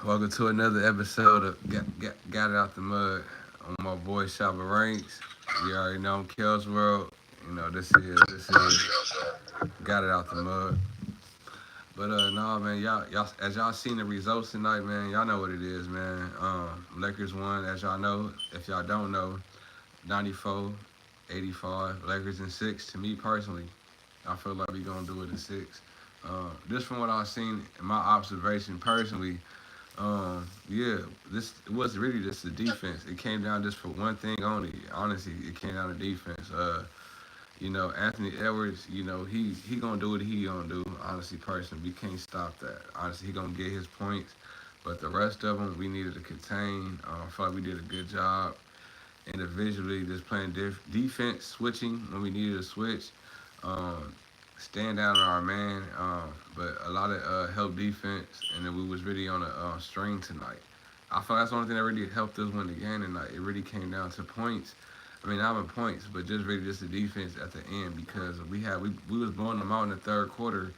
Welcome to another episode of Got It Out the Mud on my boy Shabba Ranks. You already know I'm Kel's World. You know this is Got It Out the Mud. But no man, y'all as y'all seen the results tonight, man. Y'all know what it is, man. Lakers won, as y'all know. If y'all don't know, 94-85. Lakers in six. To me personally, I feel like we gonna do it in six. Just from what I've seen in my observation personally, yeah, this it was really just the defense. It came down just for one thing only. Honestly, it came down to defense. Anthony Edwards, he gonna do what he gonna do. Honestly, personally, we can't stop that. Honestly, he gonna get his points, but the rest of them we needed to contain. I feel like we did a good job individually, just playing defense, switching when we needed to switch. Um, Stand down on our man, but a lot of help defense, and then we was really on a string tonight. I feel that's the only thing that really helped us win the game tonight. It really came down to points. I mean, not even points, but just really just the defense at the end because we was blowing them out in the third quarter,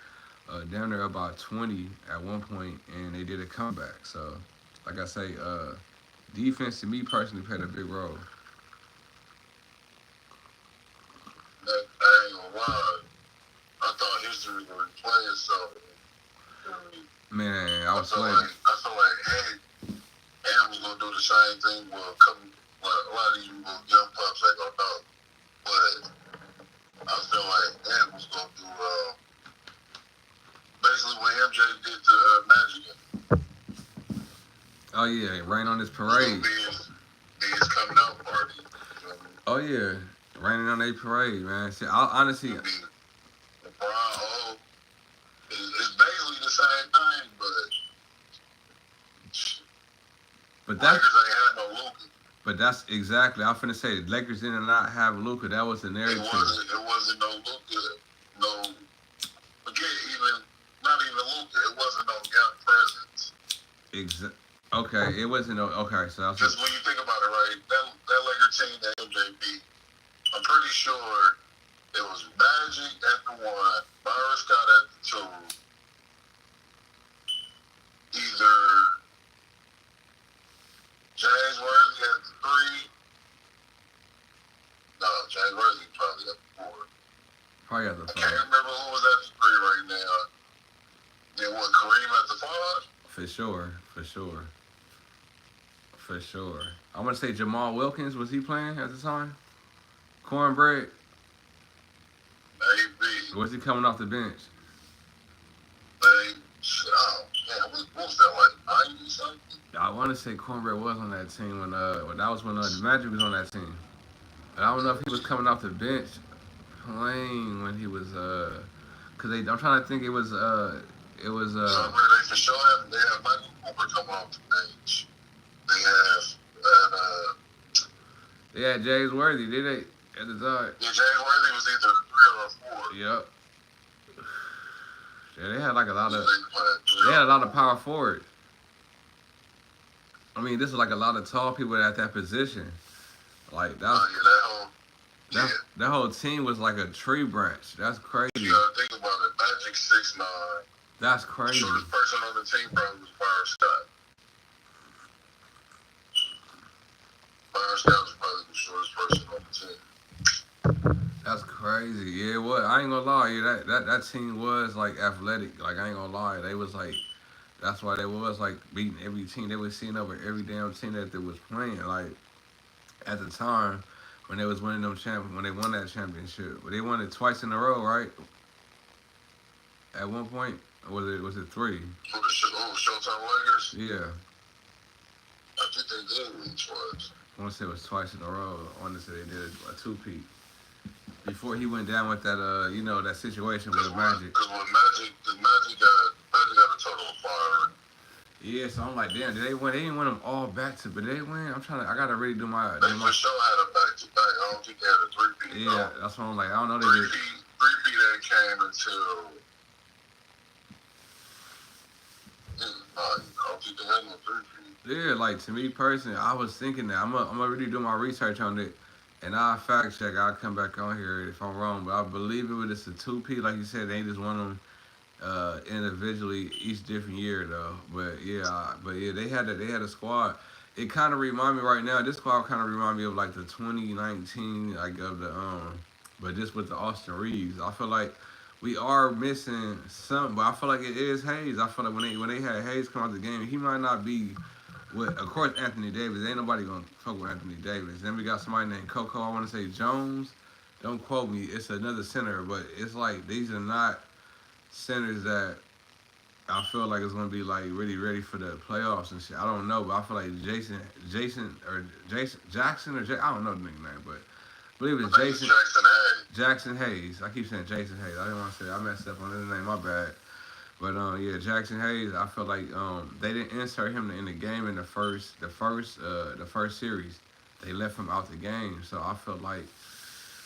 down there about 20 at one point, and they did a comeback. So, like I say, defense to me personally played a big role. I ain't gonna lie. I thought history would replay itself. Man, I was felt sweating. like hey, Aaron was gonna do the same thing. A lot of you young pups ain't gonna know, but I feel like Aaron was gonna do basically what MJ did to Magic. Oh yeah, rain on this It was gonna parade. be his coming out party. You know what I mean? Oh yeah, raining on their parade, man. See, I honestly, It'll be LeBron. It's basically the same thing, but but Lakers ain't had no Luka. that's exactly. I'm finna say the Lakers did not have Luka. That was the narrative. It wasn't no Luka. No, forget even not even Luka. It wasn't no young presence. Okay, it wasn't no. Okay, so that's just when you think about it, right? That Laker team that MJ beat, I'm pretty sure it was Magic at the one, Byron Scott at the two, either James Worthy at the three. No, James Worthy probably at the four. probably at the I five. can't remember who was at the three right now. Then what, Kareem at the five? For sure. I want to say Jamal Wilkins, was he playing at the time? Cornbread, Maybe. was he coming off the bench? Oh, man, what was that, like 90 something? I want to say Cornbread was on that team when that was when the Magic was on that team. But I don't know if he was coming off the bench playing when he was cause I'm trying to think it was Somewhere they for sure they have Michael Cooper coming off the bench. They had James Worthy, did they? At the time. Yeah, James Worthy was either a 3 or a 4. Yep. Yeah, they had like a lot of they had a lot of power forwards. I mean, this is like a lot of tall people at that position. Like that whole team was like a tree branch. That's crazy. You gotta think about it. Magic 6'9". That's crazy. The shortest person on the team probably was Byron Scott. Byron Scott was probably the shortest person on the team. That's crazy. Yeah, it was. I ain't gonna lie. Yeah, that team was like athletic. Like I ain't gonna lie. They was like, that's why they was like beating every team. They was seeing over every damn team that they was playing. Like at the time when they was winning when they won that championship. But they won it twice in a row, right? At one point, or was it three? Showtime Lakers? Yeah. I think they did win twice. I want to say it was twice in a row. I want to say they did a two-peat. Before he went down with that, that situation with the Magic. Because Magic got a total of 5. Yeah, so I'm like, damn, did they win? They didn't win them all back to, but they win. I gotta really do my. They for sure had a back-to-back. I don't think they had a three-peat. Yeah, that's what I'm like. I don't know. They did. Three-peat ain't came until. I don't think they had no three-peat. Yeah, like to me personally, I was thinking that I'm gonna really do my research on it, and I'll fact check. I'll come back on here if I'm wrong, but I believe it was just a two-peat. Like you said, they just won them individually each different year though. But yeah, they had a squad. It kind of remind me right now. This squad kind of remind me of like the 2019 like of the but just with the Austin Reeves. I feel like we are missing some, but I feel like it is Hayes. I feel like when they had Hayes come out the game, he might not be. With, of course, Anthony Davis. Ain't nobody gonna fuck with Anthony Davis. Then we got somebody named Coco. I want to say Jones. Don't quote me. It's another center, but it's like these are not centers that I feel like it's gonna be like really ready for the playoffs and shit. I don't know, but I feel like Jason Jackson I don't know the nigga name, but I believe it's Jason Jackson Hayes. Jackson Hayes. I keep saying Jason Hayes. I didn't want to say I messed up on his name. My bad. But yeah, Jackson Hayes. I feel like they didn't insert him in the game in the first series. They left him out the game, so I felt like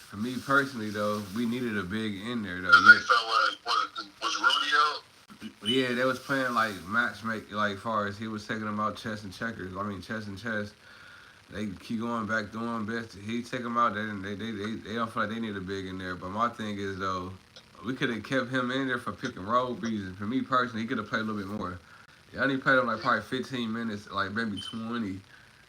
for me personally though, we needed a big in there though. They felt like was Rudy out? Yeah, they was playing like matchmake, like far as he was taking them out chess and checkers. I mean chess and chess. They keep going back doing best. He take them out. They don't feel like they need a big in there. But my thing is though, we could have kept him in there for pick and roll reasons. For me personally, he could have played a little bit more. He only played him like probably 15 minutes, like maybe 20.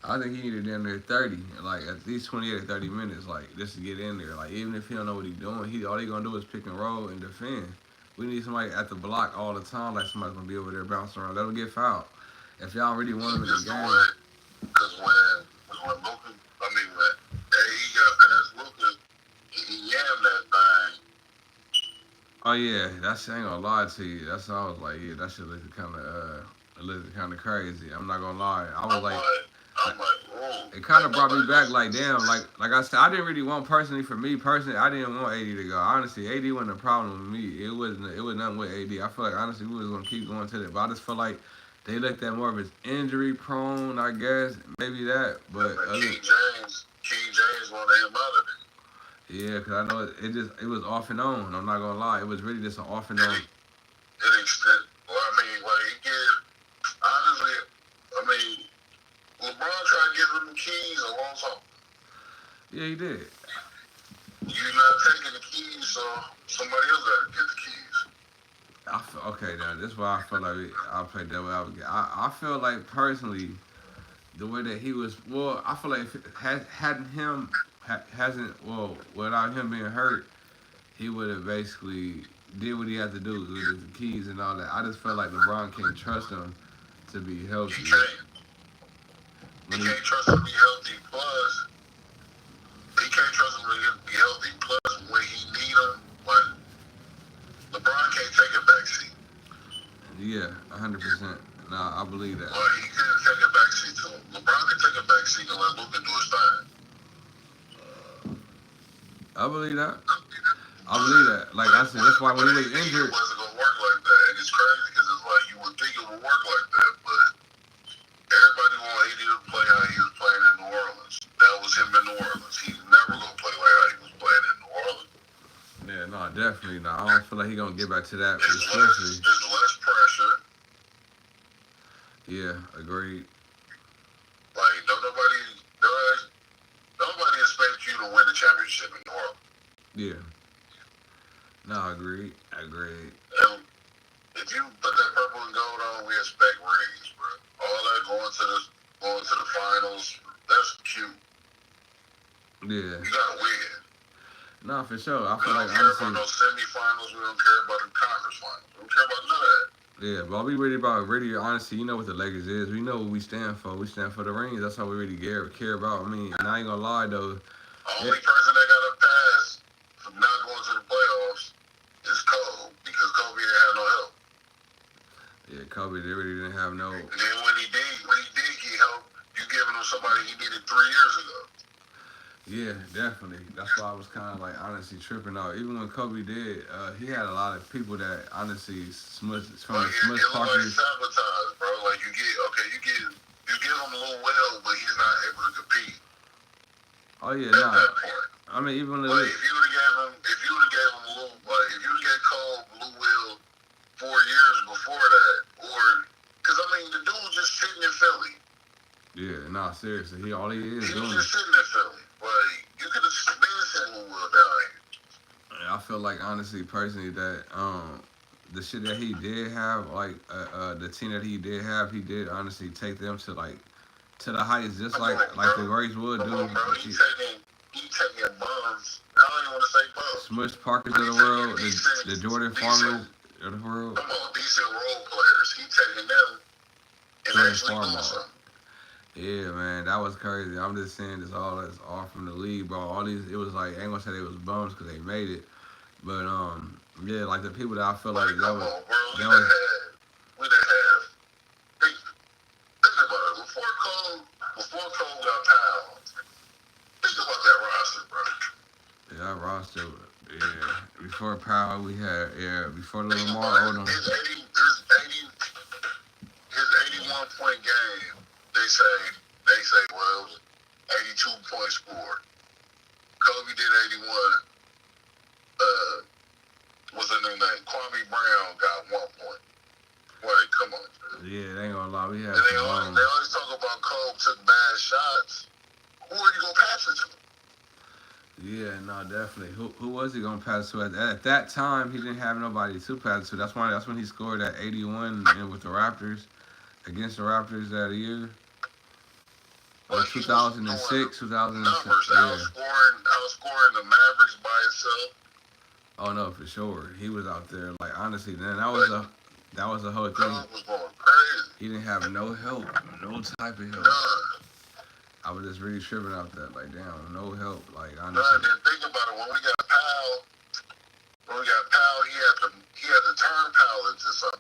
I think he needed in there 30, like at least 28 or 30 minutes, like just to get in there. Like even if he don't know what he's doing, all he gonna do is pick and roll and defend. We need somebody at the block all the time, like somebody's gonna be over there bouncing around. Let him get fouled. If y'all really want him in the game. Because when Luka, when he got past Luka, he yammed that thing. Oh yeah, that shit ain't gonna lie to you. That's I was like, yeah, that shit looked kind of crazy. I'm not gonna lie. I was like, Oh. it kind of brought me back. Like damn, like I said, I didn't really want personally. For me personally, I didn't want AD to go. Honestly, AD wasn't a problem with me. It was nothing with AD. I feel like honestly we was gonna keep going to that, but I just feel like they looked at more of his injury prone. I guess maybe that, but King James wanted him out of it. Yeah, cause I know it was off and on. I'm not gonna lie, it was really just an off and on. It extend. Well, he gave. Honestly, LeBron tried to give him the keys a long time. Yeah, he did. You're not taking the keys, so somebody else got to get the keys. Okay, now this is why I feel like I play devil advocate. I feel like personally, the way that he was, I feel like if it without him being hurt, he would have basically did what he had to do with the keys and all that. I just felt like LeBron can't trust him to be healthy. He can't trust him to be healthy. Plus, he can't trust him to be healthy. Plus, when he need him, LeBron can't take a backseat. Yeah, 100%. Nah, I believe that. Well, he couldn't take a backseat to him. LeBron can take a backseat and let Luka do his thing. I believe that. Like I said, that's why when he was injured, it wasn't gonna work like that. And it's crazy because it's like you would think it would work like that, but everybody wanted AD to play how he was playing in New Orleans. That was him in New Orleans. He's never gonna play like how he was playing in New Orleans. Yeah, no, definitely not. I don't feel like he's gonna get back to that. There's less pressure. Yeah, agreed. Like nobody expects you to win the championship in New Orleans. Yeah. No, agreed. And if you put that purple and gold on, we expect rings, bro. All that going to the finals, that's cute. Yeah. You gotta win. No, for sure. I We feel don't like care honestly, about no semifinals. We don't care about the conference finals. We don't care about none of that. yeah, but all we really honestly, you know what the Lakers is. We know what we stand for. We stand for the rings. That's all we really care about. I mean, and I ain't gonna lie though. The only person that got a pass from not going to the playoffs is Kobe, because Kobe didn't have no help. Yeah, Kobe, they really didn't have no. And then when he did get help, you giving him somebody he needed 3 years ago. Yeah, definitely. That's why I was kind of like honestly tripping out. Even when Kobe did, he had a lot of people that honestly smushed from the smush parties. Sabotage, bro. Like you give him a little well, but he's not able to compete. Oh yeah, At that point. I mean, even when if you would have gave him a little, if you would have gave Cole blue will 4 years before that, because the dude was just sitting in Philly. Yeah, nah, seriously, all he is He doing. was just sitting in Philly. You could have been sitting with Will down here. I feel like honestly, personally, that the shit that he did have, like the team that he did have, he did honestly take them to to the heights, just like the greats would Come do. on, bro. He taking bums. I don't even want to say bums. Smush Parkers But of he the taking world, decent, the Jordan decent. Farmers of the world. Come on, decent role players. He taking them and Jordan actually doing Farmers. something. Yeah, man, that was crazy. I'm just saying that's all from the league, bro. All these, it was like, I ain't gonna say they was bums because they made it, but yeah, like the people that I feel like Come on, bro. that was, We done had. Think about it. Before Cole got Powell, think about that roster, bro. yeah, that roster, yeah. Before Powell, we had, yeah. Before Think Lamar about it. Odom, His 81 point game. They say, well, it was 82 points scored. Kobe did 81. What's her name? Kwame Brown got 1 point. Wait, come on. yeah, they ain't gonna lie, we had And they some always talk about Kobe took bad shots. Who are you gonna pass it to? Yeah, no, definitely. Who was he gonna pass to? At that time, he didn't have nobody to pass to. That's when he scored that 81 and with the Raptors against the Raptors that year. But 2006, 2007. Numbers, Yeah. outscoring the Mavericks by itself. Oh no, for sure. He was out there. Like honestly, then that was a whole thing. Kobe was going crazy. He didn't have no help, no type of help. None. I was just really tripping out that. Like damn, no help. Like None. honestly. Then think about it. When we got Powell, he had to turn Powell into something.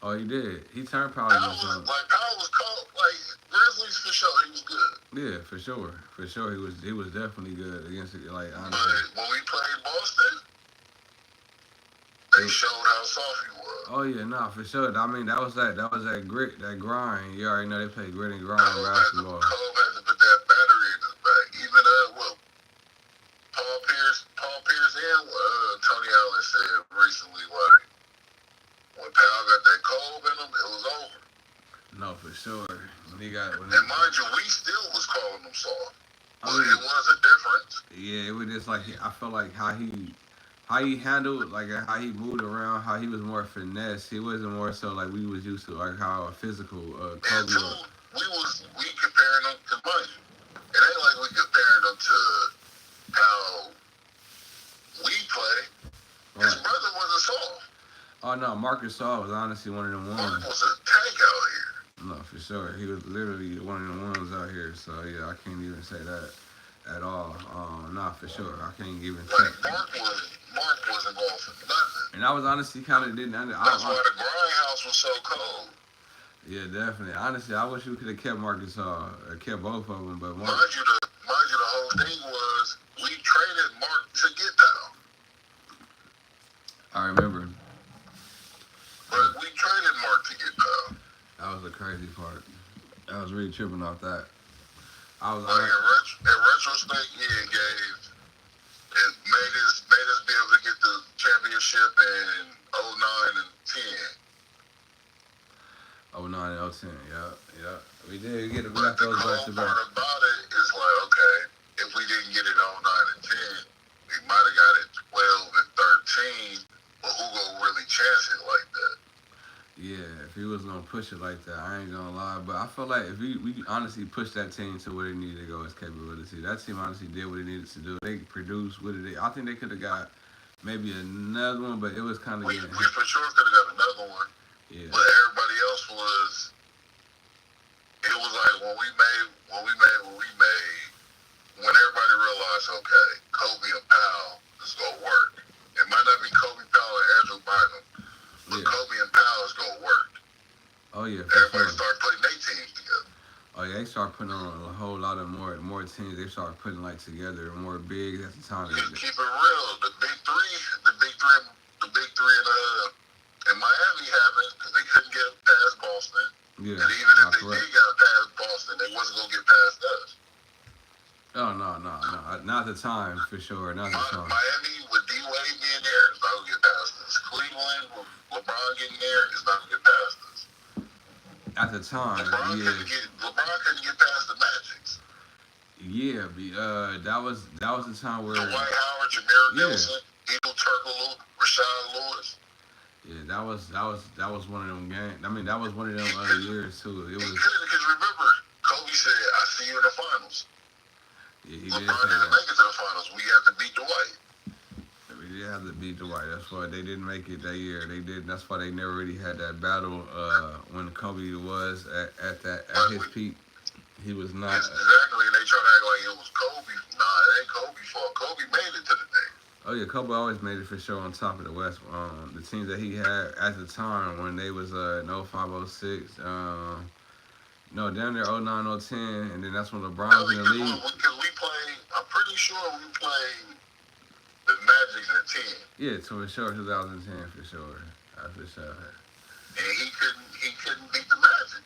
Oh, he did. He turned Powell Powell into something. Powell was cold. Like Grizzlies for sure, he was good. Yeah, for sure. He was definitely good against it. Like honestly. But when we played Boston, they showed how soft he was. Oh yeah, nah, for sure. I mean, that was that grit, that grind. You already know they play grit and grind in basketball. Cole had to put that battery in his back. Even Paul Pierce and Tony Allen said recently, like when Powell got that cold in him, it was over. No, for sure. And mind you, we still was calling him soft. But it was a difference. Yeah, it was just like I felt like how he handled, like how he moved around, how he was more finesse. He wasn't more so like we was used to, like how a physical Kobe and two, we comparing them to money. It ain't like we comparing them to how we play. His brother wasn't soft. Oh no, Marcus Saul was honestly one of them ones. Mark was a tank out here. No, for sure. He was literally one of the ones out here. So yeah, I can't even say that at all. Nah, for sure. I can't even say. Mark wasn't going for nothing. And I was honestly kind of didn't. That's why the grindhouse was so cold. Yeah, definitely. Honestly, I wish we could have kept Marcus or kept both of them. But mind you, the whole thing was we traded Mark to get Powell. I remember. But we traded Mark to get Powell. That was the crazy part. I was really tripping off that. In retrospect, yeah, it made us be able to get the championship in 09 and 10. 09 and 010, yeah. We did get it. We got those back to back. The cool part about it is like, okay, if we didn't get it 09 and 10, we might have got it 12 and 13, but who gonna really chance it like that? Yeah, if he was gonna push it like that, I ain't gonna lie. But I feel like if we honestly pushed that team to where they needed to go as capability, that team honestly did what it needed to do. They produced what it. I think they could have got maybe another one, but it was kind of. We for sure could have got another one. Yeah. But everybody else was. It was like when we made. When everybody realized, okay, Kobe and Powell, this is gonna work. It might not be Kobe Powell and Andrew Bynum. But Kobe and Powell is gonna work. Oh yeah, everybody start putting their teams together. Oh yeah, they start putting on a whole lot of more teams. They start putting like together more bigs at the time. Keep it real. The big three in Miami happened because they couldn't get past Boston. Yeah, and even if they did get past Boston, they wasn't gonna get past us. Oh no, not the time for sure. Not the time. Miami with D Wade being there is not gonna get past us. Cleveland with LeBron getting there is not gonna get past us. At the time, LeBron couldn't get past the Magics. Yeah, that was the time where Dwight Howard, Jameer Nelson, Edo Turkoglu, Rashad Lewis. Yeah, that was one of them games. I mean, that was one of them years too. It He was. couldn't, because remember, Kobe said, "I see you in the finals." Yeah, he did LeBron say didn't that. make it to the finals. We have to beat Dwight. We did have to beat Dwight. That's why they didn't make it that year. They did. That's why they never really had that battle when Kobe was at Like his we, peak. He was not. exactly, and they try to act like it was Kobe. Nah, it ain't Kobe's fault. Kobe made it to the day. Oh yeah, Kobe always made it for sure on top of the West. The teams that he had at the time when they was in 05, 06, no, down there 09, 010, and then that's when LeBron No, was in the league. because we played. I'm pretty sure we played the Magic in a 10, Yeah, for sure, 2010 for sure. I for sure. and he couldn't beat the Magic.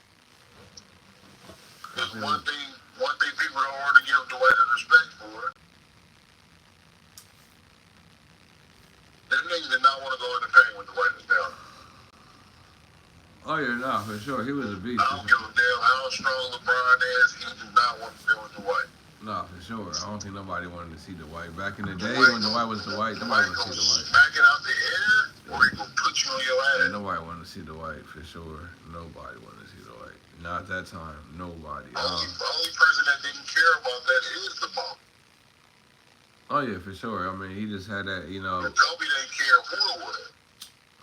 I Because feel one thing people don't want to give Dwight his respect for, them niggas did not want to go in the paint when Dwight was down. Oh yeah, no, for sure. He was a beast. I don't give a damn how strong LeBron is. He did not want to deal with Dwight. No, for sure. I don't think nobody wanted to see Dwight. Back in the day Dwight when Dwight was Dwight, Dwight nobody wanted to gonna see Dwight. smack it out the air, or he gonna put you on your Yeah, ass. nobody wanted to see Dwight for sure. Nobody wanted to see Dwight. Not at that time. Nobody. Only person that didn't care about that is the mom. Oh yeah, for sure. I mean, he just had that. Kobe didn't care who it was.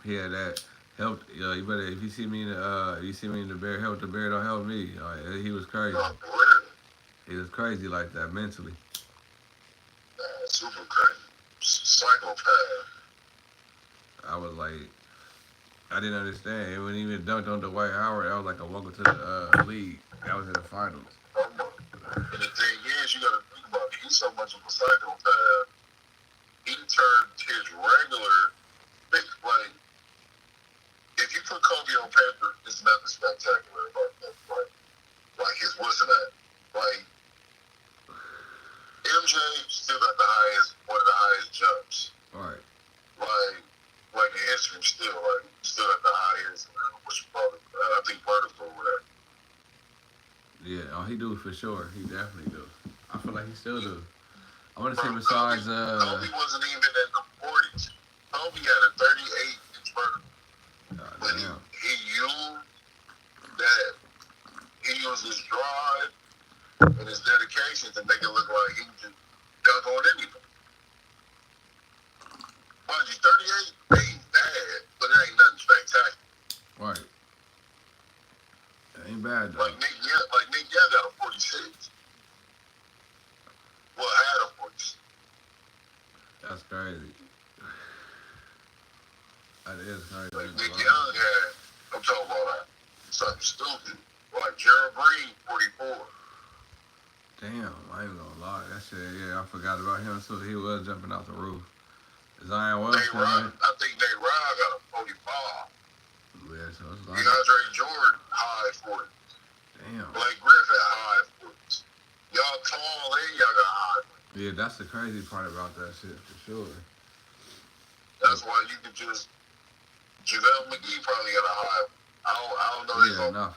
He had that. Help. You better. If you see me in the bear, help the bear. Don't help me. He was crazy. No, for real. He was crazy like that mentally. Super crazy. Psychopath. I was like, I didn't understand. It wasn't even dunked on Dwight Howard. That was like a welcome to the league. That was in the finals. And the thing is, you gotta think about it. He's so much of a psychopath. He turned his regular, like, if you put Kobe on paper, there's nothing spectacular about that. Like his what's that? Like MJ still got one of the highest jumps. Right. Like in history, still at the highest. What you call it? I think vertical or whatever. Yeah. Oh, he do for sure. He definitely do. I feel like he still do. I want to say besides. Kobe wasn't even in the 40s. Kobe had a 38-inch vertical. But Damn. he used his drive and his dedication to make it look like he can dunk on anything. Mind you, 38 ain't bad, but it ain't nothing spectacular. Right. That ain't bad though. Like Nick Young got a 46. Well, had a 46. That's crazy. That is crazy. Like Nick Young had, I'm talking about something stupid. Like Gerald Green, 44. Damn, I ain't gonna lie. That shit, yeah, I forgot about him. So he was jumping out the roof. Zion Wilson, right? I think Nate Ryan got a 45. Yeah, so it's like, DeAndre Jordan, high 40. damn. Blake Griffin, high 40s. Y'all tall and y'all got high 40s. Yeah, that's the crazy part about that shit, for sure. That's why you can just, JaVale McGee probably got a high. I don't know. Yeah, no,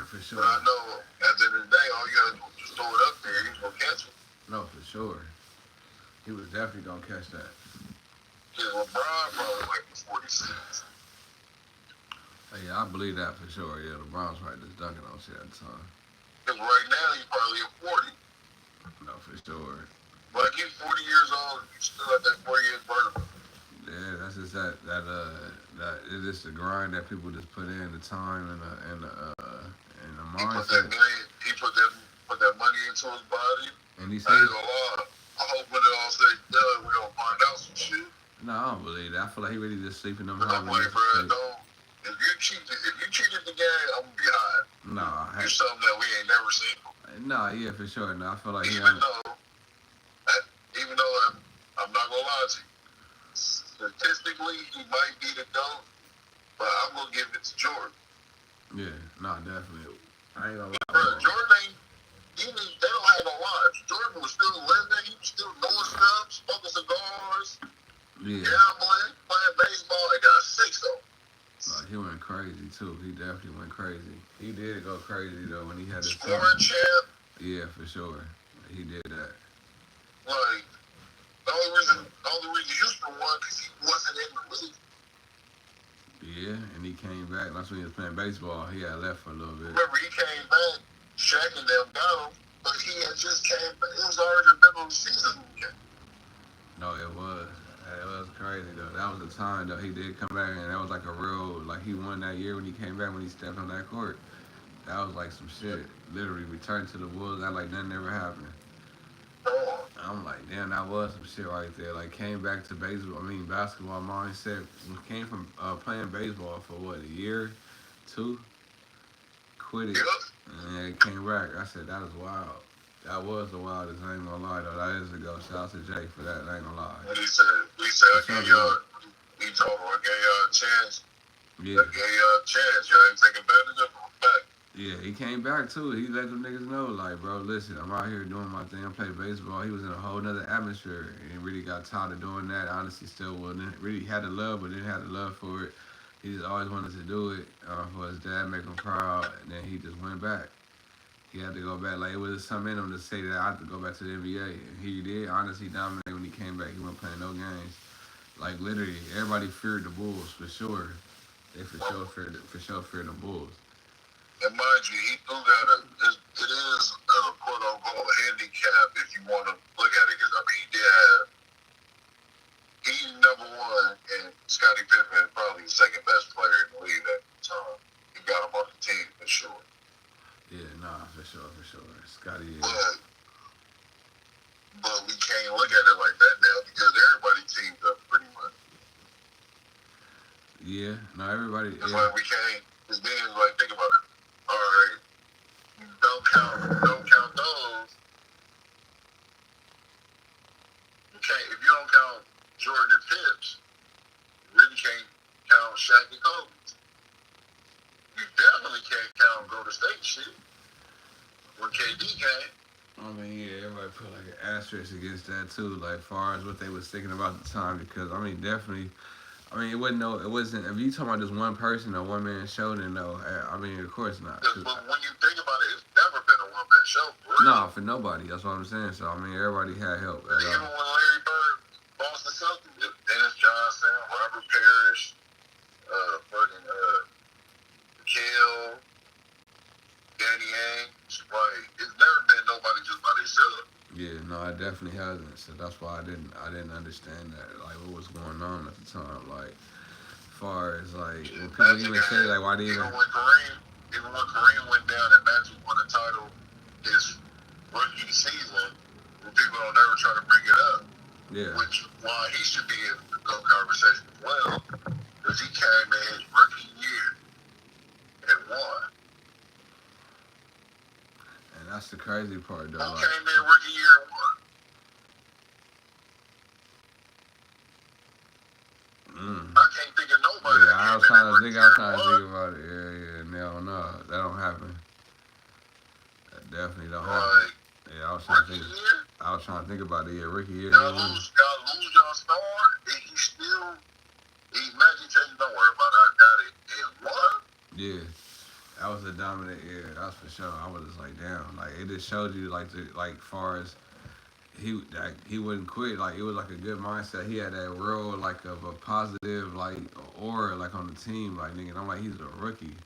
for sure. But I know at the end of the day, all you gotta do is just throw it up there. He's gonna catch it. No, for sure. He was definitely gonna catch that. Yeah, LeBron probably like 46. Yeah, I believe that for sure. Yeah, LeBron's probably just dunking on shit at the time. Because right now he's probably at 40. No, for sure. Like he's 40 years old, he's still at that 40 years vertical. Yeah, that's just that it's just the grind that people just put in, the time and the mindset. He put that money into his body. And he I said, ain't gonna lie. I hope when it all said and done, we don't find out some shit. no, I don't believe that. I feel like he really just sleeping them But I'm like, bro, don't. If you cheated the game, I'm gonna be high. No, Do something that we ain't never seen. no, yeah, for sure. No, I feel like Even though I'm not gonna lie to you, statistically he might be the GOAT, but I'm gonna give it to Jordan. yeah, no, definitely. I ain't gonna lie. Bro, Jordan ain't. They don't have no lives. Jordan was still living. He was still doing stuff, smoking cigars, Yeah, gambling, playing baseball. He got 6 though. like he went crazy too. He definitely went crazy. He did go crazy though when he had his Scoring champ. Yeah, for sure. He did that. Like the only reason Houston won because he wasn't in the league. Yeah, and he came back. That's when he was playing baseball. He had left for a little bit. Remember, he came back, Shaq and them got him, but he had just came back. It was already the middle of the season. No, it was. It was crazy though. That was the time though. He did come back, and that was like a real like he won that year when he came back when he stepped on that court. That was like some shit. Literally returned to the Wolves. That like nothing ever happened. I'm like, damn, that was some shit right there. Like came back to baseball. I mean basketball mindset. Came from playing baseball for what a year, two. Quit it, and it came back. I said that is wild. That was the wildest. I ain't gonna lie though. That is a go. Shout out to Jay for that. I ain't gonna lie. And he said, I gave y'all, he told him, I gave y'all a chance. Yeah. I gave y'all a chance. Y'all ain't taking advantage of him back. Yeah, he came back too. He let them niggas know, like, bro, listen, I'm out here doing my thing. I play baseball. He was in a whole nother atmosphere and really got tired of doing that. Honestly, still wasn't really had the love, but didn't have the love for it. He just always wanted to do it for his dad, make him proud, and then he just went back. He had to go back. Like, it was something in him to say that I have to go back to the NBA. And he did. Honestly, dominated when he came back. He wasn't playing no games. Like, literally, everybody feared the Bulls, for sure. They for sure feared the Bulls. And mind you, he do got it is a quote unquote handicap if you want to look at it, because I mean, he's number one, and Scottie Pippen probably the second best player in the league at the time. He got him on the team for sure. Yeah, nah, for sure. Scottie is. But we can't look at it like that now because everybody teamed up pretty much. Yeah, no, everybody. It's yeah. like we can't. Because then, like, think about it. All right, don't count those. You can't if you don't count Jordan and Pips. You really can't count Shaq and Kobe. You definitely can't count Golden State shit when KD came. I mean, yeah, everybody put like an asterisk against that too, like far as what they was thinking about the time, because I mean, definitely. I mean, it wasn't. If you talking about just one person or one man show, then no. I mean, of course not. But when you think about it, it's never been a one man show. Really. No, for nobody. That's what I'm saying. So I mean, everybody had help. Even when Larry Bird, Boston Celtics, Dennis Johnson, Robert Parrish, fucking Mikhail, Danny Ainge, like it's never been nobody just by themselves. Yeah, no, it definitely hasn't. So that's why I didn't understand that, like what was going on at the time. Like, as far as like when people even say like why they even when Kareem went down and Magic won the title his rookie season, people don't ever try to bring it up. Yeah. Which why he should be in the conversation as well, because he came in his rookie year and won. And that's the crazy part, though. Who came in rookie year and won? I can't think of nobody. Yeah, I was trying to think about it. Yeah, no, that don't happen. That definitely don't happen. Yeah, I was trying to think about it. Yeah, rookie year. Y'all lose y'all star, and Magic said, don't worry about it, I got it. And won? Yeah. That was a dominant year, that's for sure. I was just like, damn, like it just showed you like far as he wouldn't quit. Like it was like a good mindset. He had that real like of a positive like aura like on the team. Like nigga, I'm like he's a rookie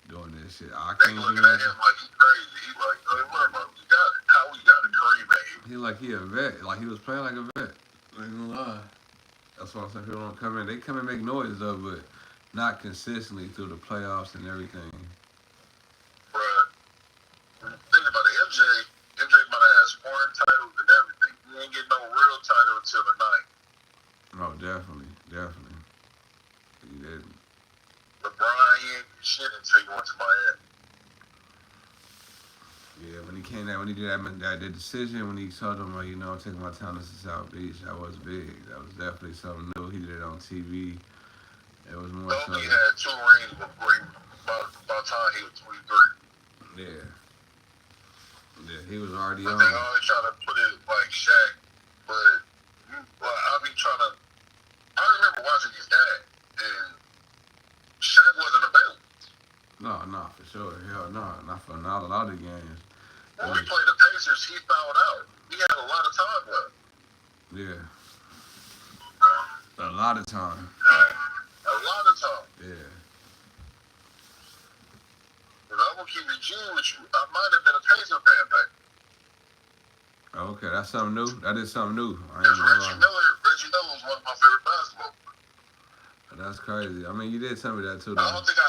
doing this shit. I can't looking at him like he's crazy. He like, no, worry about it. We got it. How we got it? Kareem at him. He like he a vet. Like he was playing like a vet. I ain't gonna lie. That's why I'm saying people don't come in. They come and make noise though, but not consistently through the playoffs and everything. Think about it, MJ might have had scoring titles and everything. He ain't get no real title until the night. No, definitely. He didn't. LeBron, he ain't shit until he went to Miami. Yeah, when he did that decision, when he told them, like, I'm taking my time to South Beach, that was big. That was definitely something new. He did it on TV. It was more so. He had 2 rings before by the time he was 23. Yeah. Yeah, he was already but on. They always try to put it like Shaq, but I be trying to. I remember watching his dad, and Shaq wasn't available. No, for sure. Hell no, not for not a lot of games. When we played the Pacers, he fouled out. He had a lot of time left. Yeah. A lot of time. A lot of time. Yeah. gonna keep it G with you. I might have been a Pacer fan back. Okay, that's something new. That is something new. I ain't Because gonna lie. Reggie Miller was one of my favorite basketball players. That's crazy. I mean, you did tell me that too, I though. don't think I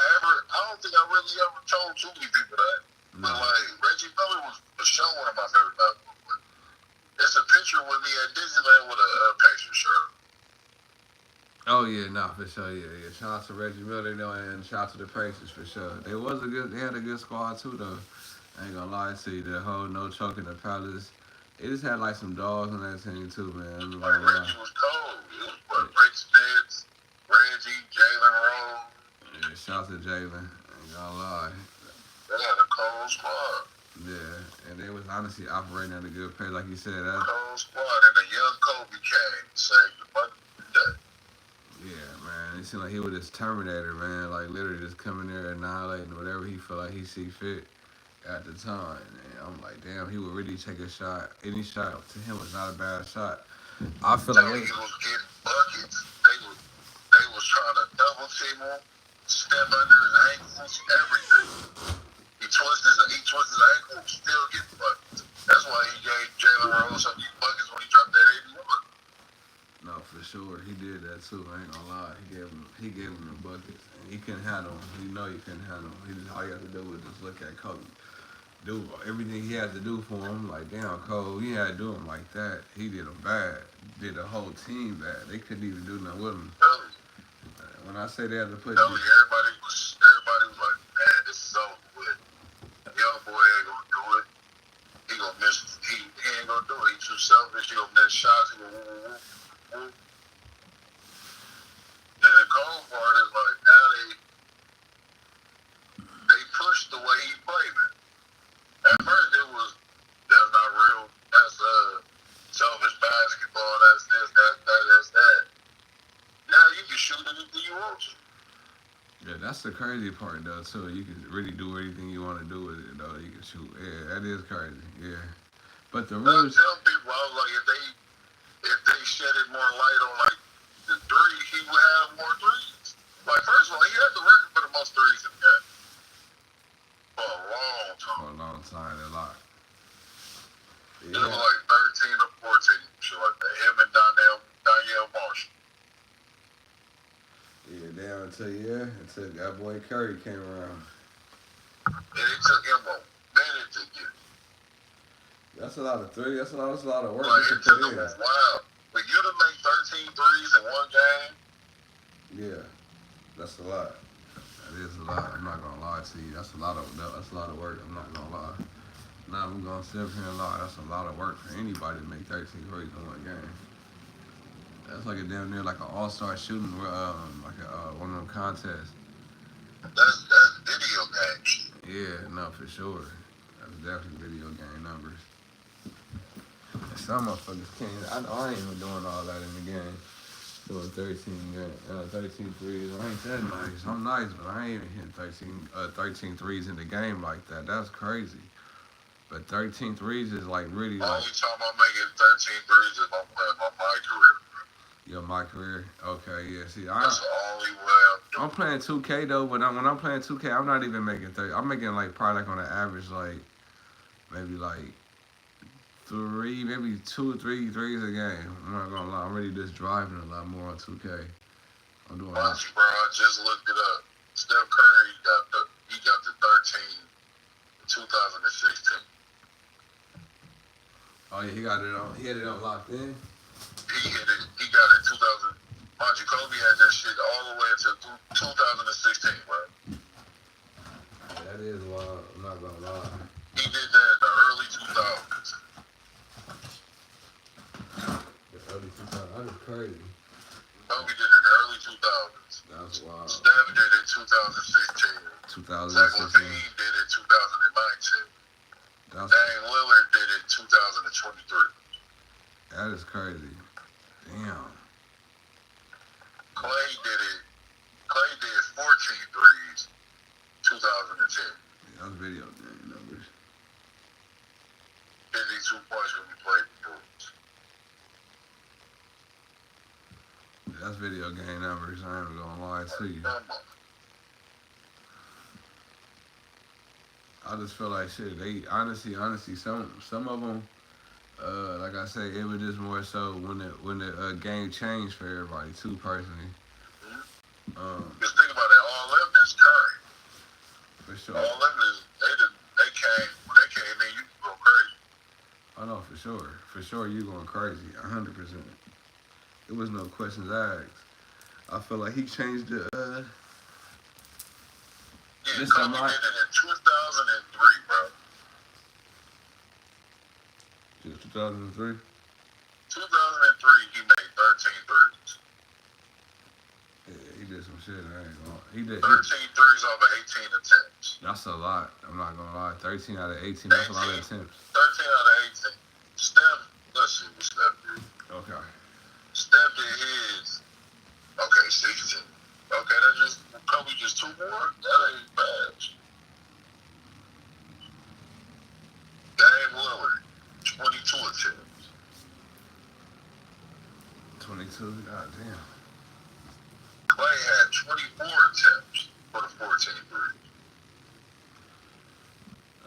really ever told too many people that. No. But like Reggie Miller was for sure one of my favorite basketball players. There's a picture with me at Disneyland with a Pacer shirt. Oh yeah, nah, for sure, yeah. Shout out to Reggie Miller, and shout out to the Pacers for sure. They had a good squad too, though. I ain't gonna lie to you, the whole no choking the Palace. It just had like some dogs on that team too, man. I'm Like Reggie was cold. It was what Rick Spitz, Reggie, Jalen Rose. Yeah, shout out to Jalen. Ain't gonna lie. They had a cold squad. Yeah, and they was honestly operating at a good pace, like you said. Cold squad, and a young Kobe came to save the money today. Yeah, man. It seemed like he was this Terminator, man. Like literally just coming there annihilating whatever he felt like he see fit at the time. And I'm like, damn, he would really take a shot. Any shot to him was not a bad shot. I feel like he was getting buckets. They was trying to double team him, step under his ankles, everything. He twists his ankle, still getting buckets. That's why he gave Jalen Rose some buckets when he dropped that 81. no, for sure, he did that too. I ain't gonna lie. He gave him the buckets, and he couldn't handle him. You know he couldn't handle him. All you have to do was just look at Kobe. Do everything he had to do for him. Like, damn, Cole, he had to do him like that. He did him bad. Did the whole team bad. They couldn't even do nothing with him. When I say they had to put everybody was like, man, this is over with. Young boy ain't gonna do it. He gonna miss. He ain't gonna do it. He's too selfish. He gonna miss shots. He gonna woo. Then the cold part is like now they push the way he played it. At first it was that's not real. That's selfish basketball. That's this. That's that. Now you can shoot anything you want to. Yeah, that's the crazy part though too. You can really do anything you want to do with it though. You can shoot. Yeah, that is crazy. Yeah, but the I rules. tell people, I was like, if they shedded more light on like the three, he would have more threes. Like first of all, he had the record for the most threes in the game for a long time. For a long time, a lot. Yeah. It was like 13 or 14, shit like that. Him and Danielle Marshall. Yeah, down until that boy Curry came around. And it took him a minute to get it. That's a lot of three. That's a lot of work Like, to it put took in. him a while. For you to make 13 threes in one game. Yeah, that's a lot. That is a lot. I'm not gonna lie to you. That's a lot of work. I'm not gonna lie. Now I'm gonna sit here and lie. That's a lot of work for anybody to make 13 threes in one game. That's like a damn near like an all-star shooting, like one of them contests. That's video game shit. Yeah, no, for sure. That's definitely video game numbers. And some motherfuckers can't. I ain't even doing all that in the game. Doing 13 threes. I ain't that nice. I'm nice, but I ain't even hitting 13 threes in the game like that. That's crazy. But 13 threes is like really The like. only time I'm making 13 threes is if I'm playing my career. My career. Okay, yeah. See, that's the only way I'm playing 2K though, but when I'm playing 2K, I'm not even making 30. I'm making like probably like on an average like maybe like 2 or 3 threes a game. I'm not gonna lie. I'm really just driving a lot more on 2K. I'm doing. Watch, bro. I just looked it up. Steph Curry got the 13 in 2016. Oh yeah, he got it on. He had it on locked in. He hit it. He got it 2000. Mind you, Kobe had that shit all the way until 2016, bro. That is wild. I'm not gonna lie. He did that in the early 2000s. The early 2000s. That is crazy. Kobe did it in the early 2000s. That's wild. Steph did it in 2016. 2016. Zach LaVine did it in 2019. Dame Lillard did it in 2023. That is crazy. Damn. Clay did 14 threes, 2010. Yeah, that's video game numbers. 52 points when we played the Bulls. That's video game numbers. I ain't gonna lie to you. I just feel like shit. They honestly, some of them, like I say, it was just more so when the game changed for everybody too. Personally, Just think about it. All of them is current. for sure. All of them is they came when they came in. You can go crazy. I know for sure you going crazy, 100%. There was no questions asked. I feel like he changed the. Yeah, This Kobe time did I. it in 2003, bro. 2003. 2003, he made 13 threes. Yeah, he did some shit. I ain't gonna. He did. 13 threes off of 18 attempts. That's a lot. I'm not gonna lie. 13 out of 18. 18, That's a lot of 13 attempts. out of 18. Steph, let's see what Steph did. Okay. Steph did his. Okay, 16. Okay, that's just Kobe just 2 more. That ain't bad. Dame Lillard, 22 attempts. 22. God damn. Clay had 24 attempts for the 14 threes.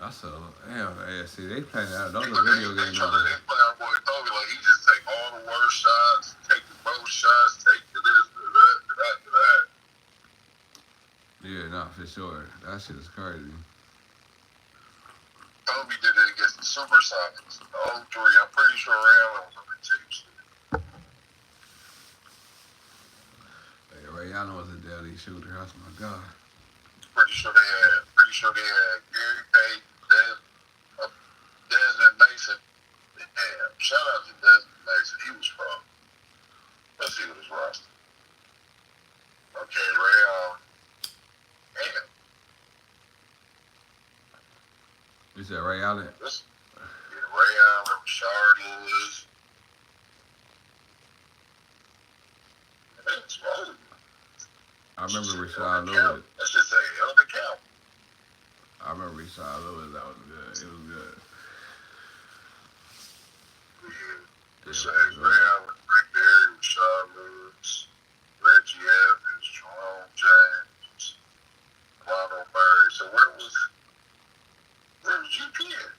That's a damn. Yeah, see, they playing out. Those But are video they games. play our boy Kobe like he just take all the worst shots, take the most shots, take the this, the that, the that, the that. Yeah, nah, for sure. That shit is crazy. Kobe did it against the Supersonics. The 03, I'm pretty sure Ray Allen was on the team still. Hey, Ray Allen was a deadly shooter. That's my god. Pretty sure they had Gary Payton, Desmond Mason. Damn, shout out to Desmond Mason. He was from. Let's see what his roster. Okay, Ray Allen. Damn. You said Ray Allen? Ray Allen, Rashard Lewis. That's wrong. I remember Rashad Lewis. Let's just say it on the count. I remember Rashad Lewis. That was good. It was good. Let's say Ray Allen, Rick Barry, Rashard Lewis, Reggie Evans, Jerome James, Ronald Murray. So where was GP at?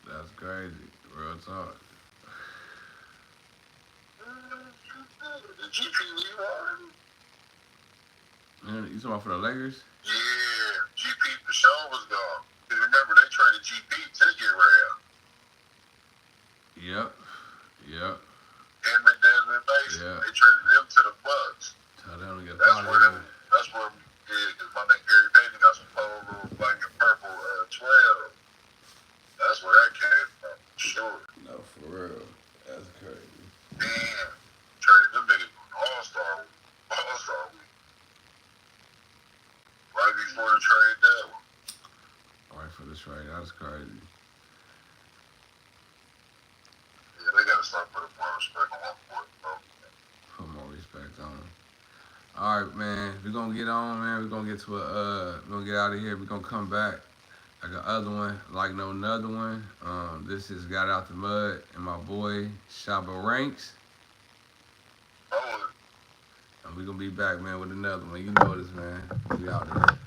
That's crazy. Real talk. Did GP leave already? Man, you talking about for the Lakers? Yeah, GP for sure was gone. Because remember, they traded GP to get Ray Allen. Yep. Him and Desmond Mason. Yeah. They traded them to the Bucks. Tell them to get That's out where of here. because my nigga Gary Payton got some polo black and purple 12. That's where that came from, for sure. No, for real. That's crazy. Damn. Traded them niggas All-Star week. Right before the trade deadline. Right for the trade. That's crazy. Yeah, they gotta start putting more respect on one court, bro. Put more respect on him. All right, man. We're gonna get on, man. We're gonna get to we're gonna get out of here. We're gonna come back. Like another one, like no another one. This is Got Out the Mud and my boy Shabba Ranks. Oh, And we're gonna be back, man, with another one. You know this, man. We out there.